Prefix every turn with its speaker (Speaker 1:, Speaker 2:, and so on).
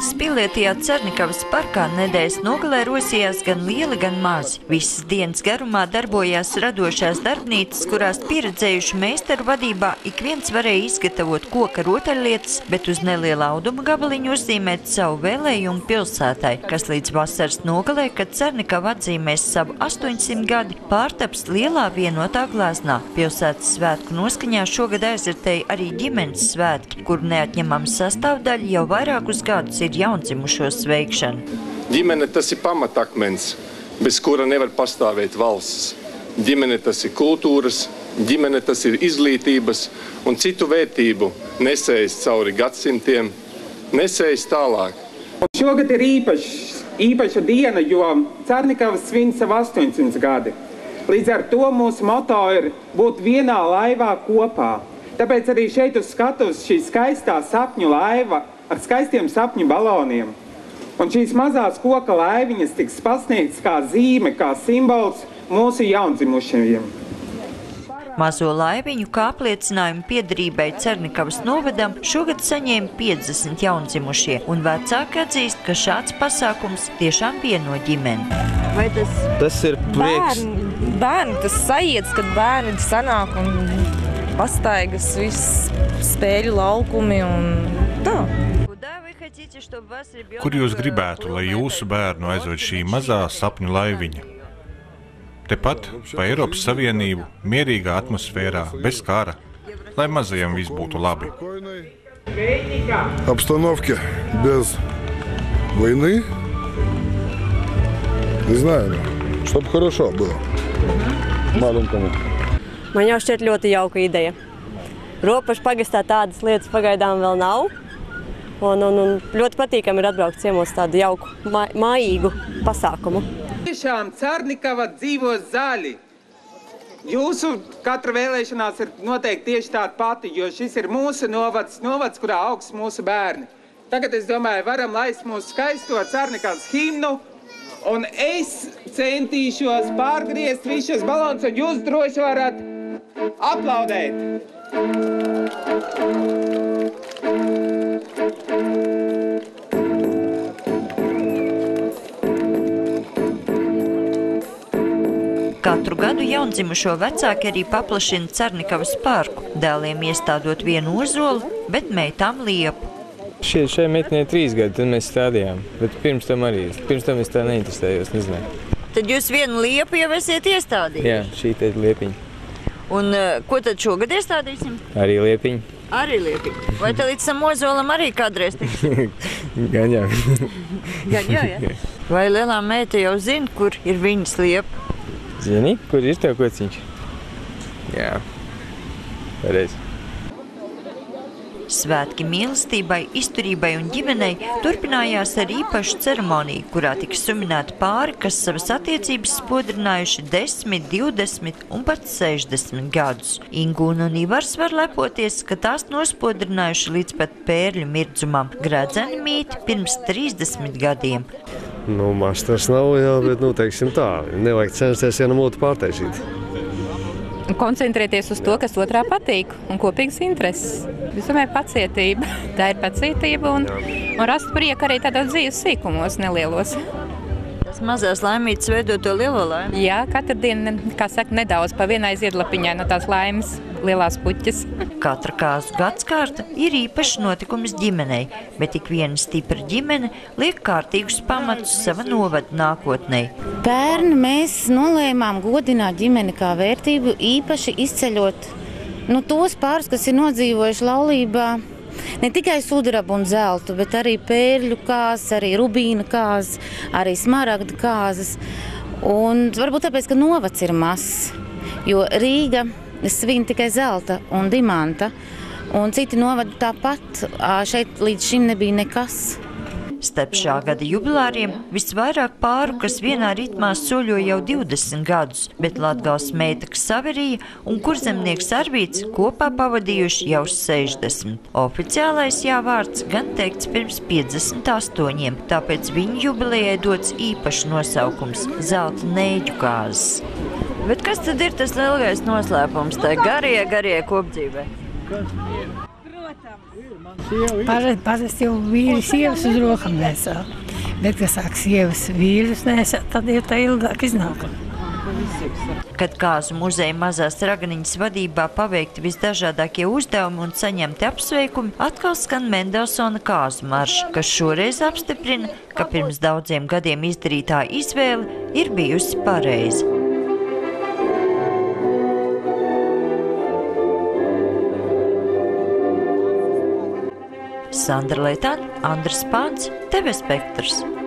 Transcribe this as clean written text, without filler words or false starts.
Speaker 1: Rīgas Pilietijā Cernikavas parkā nedēļas nogalē rosījās gan lieli, gan mazi. Visas dienas garumā darbojās radošās darbnīcas, kurās pieredzējuši meistaru vadībā ik viens varēja izgatavot koka rotaļlietas, bet uz neliela auduma gabaliņu uzzīmēt savu vēlējumu pilsētai, kas līdz vasaras nogalē, kad Cernikava atzīmēs savu 800 gadi, pārtaps lielā vienotā gleznā. Pilsētas svētku noskaņā šogad aizritēja arī ģimenes svētki, kur neatņemama sastāvdaļa jau vairākus gadus ir jaundzimušo sveikšana.
Speaker 2: Ģimene tas ir pamatakmens, bez kura nevar pastāvēt valsts. Ģimene tas ir kultūras, ģimene tas ir izglītības un citu vērtību nesējis cauri gadsimtiem, nesējis tālāk.
Speaker 3: Šogad ir īpaša diena, jo Cernikava svin savu 800 gadi. Līdz ar to mūsu moto ir būt vienā laivā kopā. Tāpēc arī šeit uz skatuves šī skaistā sapņu laiva ar skaistiem sapņu baloniem. Un šīs mazās koka laiviņas tiks pasniegts kā zīme, kā simbols mūsu jaundzimušajiem.
Speaker 1: Mazo laiviņu kā apliecinājumu piederībai Cernikavas novadam šogad saņēma 50 jaundzimušie, un vecāki atzīst, ka šāds pasākums tiešām vieno ģimeni.
Speaker 4: Vai
Speaker 5: tas ir prieks?
Speaker 4: Bērni, tas sajiets, kad bērni sanāk un pastaigas, viss spēļu laukumi un tā.
Speaker 6: Kur jūs gribētu, lai jūsu bērnu aizved šī mazā sapņu laiviņa? Tepat pa Eiropas Savienību, mierīgā atmosfērā, bez kara, lai mazajam viss būtu labi.
Speaker 7: Обстановке без войны, не знаю, чтобы хорошо было маленькому.
Speaker 8: Man jau šķiet ļoti jauka ideja. Ropašu pagastā tādas lietas pagaidām vēl nav. Un ļoti patīkami ir atbraukt ciemos tādu jauku, mājīgu pasākumu.
Speaker 3: Tiešām Cernikava dzīvo zaļi. Jūsu katra vēlēšanās ir noteikti tieši tāda pati, jo šis ir mūsu novads, kurā augs mūsu bērni. Tagad, es domāju, varam laist mūsu skaisto Cernikavas himnu, un es centīšos pārgriezt visus šos balonus, un jūs droši varat aplaudēt.
Speaker 1: Katru gadu jaundzimušo vecāki arī paplašina Cernikavas parku, dēliem iestādot vienu ozolu, bet meitām liepu.
Speaker 5: Šai meitenei 3 gadi, tad mēs stādījām, bet pirms tam es tā neinteresējos, nezināju.
Speaker 1: Tad jūs vienu liepu jau esiet iestādījuši?
Speaker 5: Jā, šī te ir liepiņa.
Speaker 1: Un ko tad šogad iestādīsim?
Speaker 5: Arī liepiņa.
Speaker 1: Arī liepiņa. Vai te līdz tam ozolam arī kādreiz tiks?
Speaker 5: Gan jau.
Speaker 1: Gan jau, ja? Vai lielā meita jau zina, kur ir viņas liepa?
Speaker 5: Zini, kur ir tev kociņš? Jā, pareizi.
Speaker 1: Svētki mīlestībai, izturībai un ģimenei turpinājās ar īpašu ceremoniju, kurā tika suminēti pāri, kas savas attiecības spodrinājuši 10, 20 un pat 60 gadus. Ingūna un Ivars var lepoties, ka tās nospodrinājuši līdz pat pērļu mirdzumam. Gredzeni mīti pirms 30 gadiem.
Speaker 9: Masters nav, jā, bet, teiksim tā, nevajag censties vienam otru pārtaisīt.
Speaker 10: Koncentrēties uz to, kas otrā patīk, un kopīgas intereses. Es domāju, pacietība. Tā ir pacietība un rast prieku arī tādos dzīves sīkumos nelielos.
Speaker 1: Tas mazās laimītes veido to lielo laimi?
Speaker 10: Jā, katru dienu, kā saka, nedaudz pa vienai ziedlapiņai no tās laimes lielās puķes.
Speaker 1: Katra kāzu gadskārta ir īpašs notikums ģimenei, bet ik viena stipra ģimene liek kārtīgus pamatus sava novada nākotnei.
Speaker 11: Bērni mēs nolēmām godināt ģimeni kā vērtību, īpaši izceļot tos pārus, kas ir nodzīvojuši laulībā. Ne tikai sudrabu un zeltu, bet arī pērļu kāzas, arī rubīna kāzas, arī smaragda kāzas. Un varbūt tāpēc, ka novads ir mazs, jo Rīga svin tikai zelta un dimanta, un citi novadi tāpat. Šeit līdz šim nebija nekas.
Speaker 1: Starp šā gada jubilāriem visvairāk pāru, kas vienā ritmā soļo jau 20 gadus, bet Latgales meita Ksaverija un kurzemnieks Arvīts kopā pavadījuši jau 60. Oficiālais jāvārds gan teikts pirms 58, tāpēc viņu jubilejai dots īpašs nosaukums – zelta nēģu kāzes. Bet kas tad ir tas lielais noslēpums tai garie kopdzīvē?
Speaker 12: Protams. Parasti jau vīri sievas uz rokam nesā. Bet, kas sāk sievas vīrus nesā, tad ir tā ilgāk iznākuma.
Speaker 1: Kad Kāzu muzeja Mazās Ragaņas vadībā paveikti visdažādākie uzdevumi un saņemti apsveikumi, atkal skan Mendelsona kāzu marša, kas šoreiz apstiprina, ka pirms daudziem gadiem izdarītā izvēle ir bijusi pareiza. Sandra Leitāne, Andris Pāns, TV Spektrs.